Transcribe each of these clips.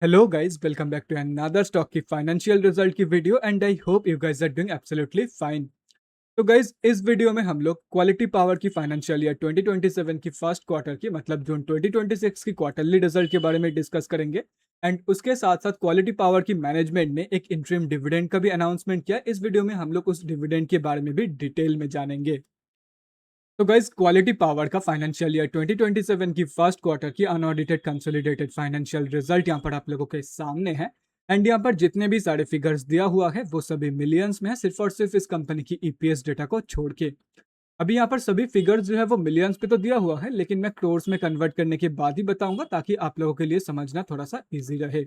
Hello guys, welcome back to another stock की financial result की video and I hope you guys are doing absolutely fine. तो guys इस video में हम लोग क्वालिटी पावर की फाइनेंशियल ईयर 2027 की फर्स्ट क्वार्टर की मतलब जून 2026 की क्वार्टरली रिजल्ट के बारे में डिस्कस करेंगे। एंड उसके साथ साथ क्वालिटी पावर की मैनेजमेंट ने एक इंटरिम डिविडेंड का भी अनाउंसमेंट किया। इस वीडियो में हम लोग उस डिविडेंड के बारे में भी डिटेल में जानेंगे। तो गाइस क्वालिटी पावर का फाइनेंशियल ईयर 2027 की फर्स्ट क्वार्टर की अनऑडिटेड कंसोलिडेटेड फाइनेंशियल रिजल्ट यहाँ पर आप लोगों के सामने है। एंड यहाँ पर जितने भी सारे फिगर्स दिया हुआ है वो सभी मिलियंस में है, सिर्फ और सिर्फ इस कंपनी की ईपीएस डेटा को छोड़ के। अभी यहाँ पर सभी फिगर्स जो है वो मिलियंस पे तो दिया हुआ है, लेकिन मैं क्रोर्स में कन्वर्ट करने के बाद ही बताऊंगा ताकि आप लोगों के लिए समझना थोड़ा सा ईजी रहे।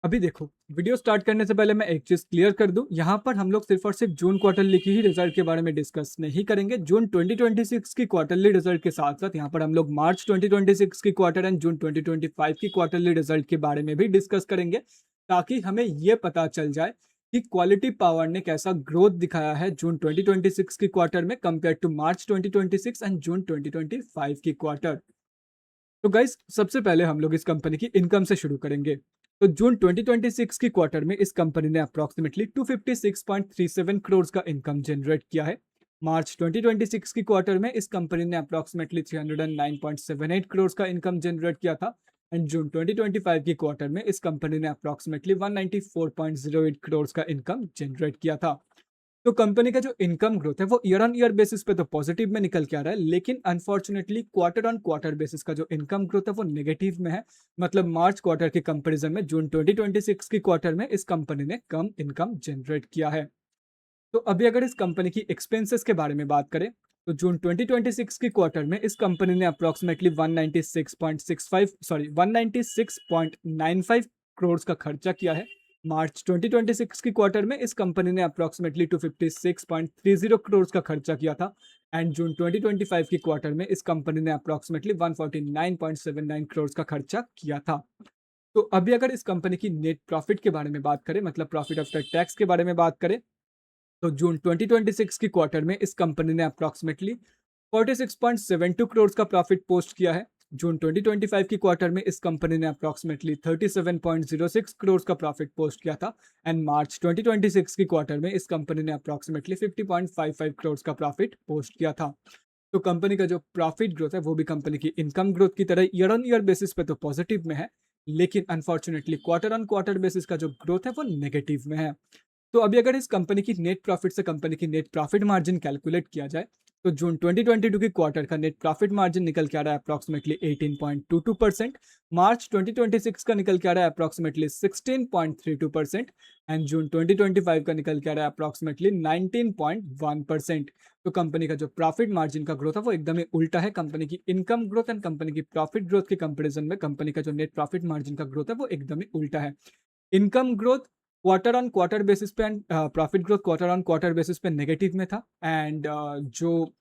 अभी देखो, वीडियो स्टार्ट करने से पहले मैं एक चीज क्लियर कर दूं, यहाँ पर हम लोग सिर्फ और सिर्फ जून क्वार्टरली की ही रिजल्ट के बारे में डिस्कस नहीं करेंगे। जून 2026 की क्वार्टरली रिजल्ट के साथ साथ यहाँ पर हम लोग मार्च 2026 की क्वार्टर एंड जून 2025 की क्वार्टरली रिजल्ट के बारे में भी डिस्कस करेंगे, ताकि हमें ये पता चल जाए कि क्वालिटी पावर ने कैसा ग्रोथ दिखाया है जून 2026 की क्वार्टर में compare to March 2026 and June 2025 की क्वार्टर। तो गाइस सबसे पहले हम लोग इस कंपनी की इनकम से शुरू करेंगे। तो जून 2026 की क्वार्टर में इस कंपनी ने अप्रोक्सीमेटली 256.37 करोड़ का इनकम जनरेट किया है। मार्च 2026 की क्वार्टर में इस कंपनी ने अप्रोक्सीमेटली 309.78 करोड़ का इनकम जनरेट किया था। एंड जून 2025 की क्वार्टर में इस कंपनी ने अप्रोक्सीमेटली 194.08 करोड़ का इनकम जनरेट किया था। तो कंपनी का जो इनकम ग्रोथ है वो ईयर ऑन ईयर बेसिस पे तो पॉजिटिव में निकल के आ रहा है, लेकिन unfortunately quarter on quarter basis का जो इनकम ग्रोथ है वो नेगेटिव में है। मतलब मार्च क्वार्टर के कंपैरिजन में जून 2026 की क्वार्टर में इस कंपनी ने कम इनकम जनरेट किया है। तो अभी अगर इस कंपनी की एक्सपेंसेस के बारे में बात करें, तो जून 2026 की क्वार्टर में इस कंपनी ने अप्रोक्सीमेटली 196 करोड़ का खर्चा किया है। मार्च 2026 की क्वार्टर में इस कंपनी ने अप्रोक्सीमेटली 256.30 करोड़ का खर्चा किया था। एंड जून 2025 की क्वार्टर में इस कंपनी ने अप्रोक्सीमेटली 149.79 करोड़ का खर्चा किया था। तो अभी अगर इस कंपनी की नेट प्रॉफिट के बारे में बात करें, मतलब प्रॉफिट आफ्टर टैक्स के बारे में बात करें, तो जून 2026 की क्वार्टर में इस कंपनी ने अप्रोक्सीमेटली 46.72 करोड़ का प्रॉफिट पोस्ट किया है। जून 2025 की क्वार्टर में इस कंपनी ने अप्रोक्सीमेटली 37.06 करोड़ का प्रॉफिट पोस्ट किया था। एंड मार्च 2026 की क्वार्टर में इस कंपनी ने अप्रोक्सीमेटली 50.55 करोड़ का प्रॉफिट पोस्ट किया था। तो कंपनी का जो प्रॉफिट ग्रोथ है वो भी कंपनी की इनकम ग्रोथ की तरह ईयर ऑन ईयर बेसिस पे तो पॉजिटिव में है, लेकिन unfortunately quarter on quarter basis का जो ग्रोथ है वो नेगेटिव में है। तो अभी अगर इस कंपनी की नेट प्रॉफिट से कंपनी की नेट प्रॉफिट मार्जिन कैलकुलेट किया जाए, तो जून 2022 की क्वार्टर का नेट प्रॉफिट मार्जिन निकल के आ रहा है अप्रोक्सीमेटली 18.22%। मार्च 2026 का निकल के आ रहा है अप्रोक्सीमेटली 16.32%। एंड जून 2025 का निकल के आ रहा है अप्रोक्सीमेटली 19.1%। तो कंपनी का जो प्रॉफिट मार्जिन का ग्रोथ है वो एकदम ही उल्टा है। कंपनी की इनकम ग्रोथ एंड कंपनी की प्रॉफिट ग्रोथ के कंपेरिजन में कंपनी का जो नेट प्रॉफिट मार्जिन का ग्रोथ है वो एकदम ही उल्टा है। Income growth quarter on quarter basis पे and profit growth quarter on quarter basis पे नेगेटिव में था। एंड जो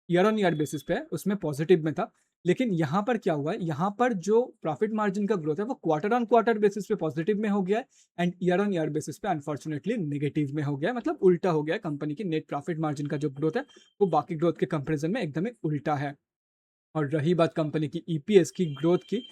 ईयर ऑन ईयर बेसिस पे है उसमें पॉजिटिव में था। लेकिन यहाँ पर क्या हुआ है, यहाँ पर जो प्रॉफिट मार्जिन का ग्रोथ है वो क्वार्टर ऑन क्वार्टर बेसिस पे पॉजिटिव में हो गया है and year on year basis पे अनफॉर्चुनेटली नेगेटिव में हो गया है। मतलब उल्टा हो गया है। कंपनी की नेट प्रॉफिट मार्जिन का जो ग्रोथ है वो बाकी ग्रोथ के कंपेरिजन में एकदम ही उल्टा है। और रही बात कंपनी की ईपीएस की ग्रोथ की,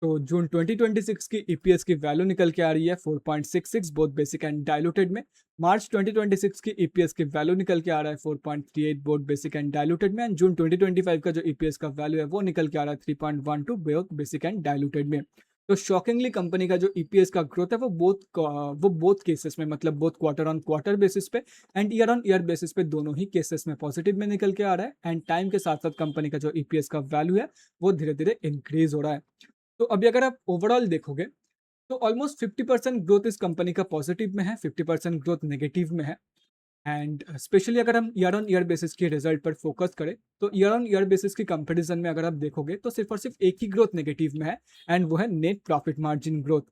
तो जून 2026 की ईपीएस की वैल्यू निकल के आ रही है 4.66 बोथ बेसिक एंड डाइल्यूटेड में। मार्च 2026 की ईपीएस की वैल्यू निकल के आ रहा है 4.38 बोथ बेसिक एंड डाइल्यूटेड में। एंड जून 2025 का जो ईपीएस का वैल्यू है वो निकल के आ रहा है 3.12 बोथ बेसिक एंड डाइल्यूटेड में। तो शॉकिंगली कंपनी का जो ईपीएस का ग्रोथ है वो बोथ केसेस में, मतलब both quarter on quarter basis पे and year on year basis पे दोनों ही केसेस में पॉजिटिव में निकल के आ रहा है। एंड टाइम के साथ साथ कंपनी का जो ईपीएस का वैल्यू है वो धीरे धीरे इंक्रीज हो रहा है। तो अभी अगर आप ओवरऑल देखोगे, तो ऑलमोस्ट 50% ग्रोथ इस कंपनी का पॉजिटिव में है, 50% ग्रोथ नेगेटिव में है। एंड स्पेशली अगर हम ईयर ऑन ईयर बेसिस के रिजल्ट पर फोकस करें, तो ईयर ऑन ईयर बेसिस के कंपैरिजन में अगर आप देखोगे तो सिर्फ और सिर्फ एक ही ग्रोथ नेगेटिव में है, एंड वो है net profit margin growth.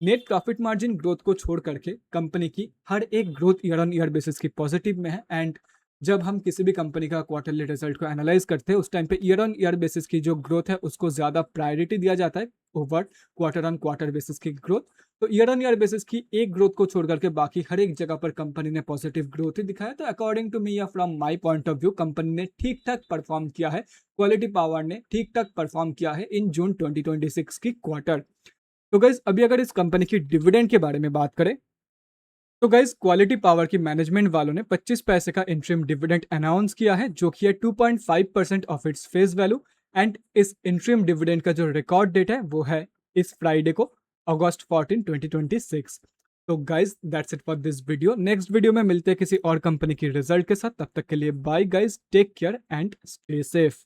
Net profit margin growth को छोड़ करके कंपनी की हर एक growth year on year basis की पॉजिटिव में है। एंड जब हम किसी भी कंपनी का क्वार्टरली रिजल्ट को एनालाइज करते हैं उस टाइम पे ईयर ऑन ईयर बेसिस की जो ग्रोथ है उसको ज़्यादा प्रायोरिटी दिया जाता है over quarter on quarter basis की ग्रोथ। तो ईयर ऑन ईयर बेसिस की एक ग्रोथ को छोड़ करके बाकी हर एक जगह पर कंपनी ने पॉजिटिव ग्रोथ ही दिखाया। तो अकॉर्डिंग टू मी या from my point of view company ने ठीक ठाक परफॉर्म किया है, क्वालिटी पावर ने ठीक ठाक परफॉर्म किया है इन जून 2026 की क्वार्टर। तो गाइज अभी अगर इस कंपनी की डिविडेंड के बारे में बात करें तो गाइज क्वालिटी पावर की मैनेजमेंट वालों ने 25 पैसे का इंटरिम डिविडेंड अनाउंस किया है जो कि है 2.5% of its face value. And इस इंटरिम डिविडेंड का जो रिकॉर्ड डेट है वो है इस फ्राइडे को, अगस्त 14 2026। तो guys that's it for this video. Next video में मिलते हैं किसी और कंपनी की रिजल्ट के साथ। तब तक के लिए bye guys, take care and stay safe.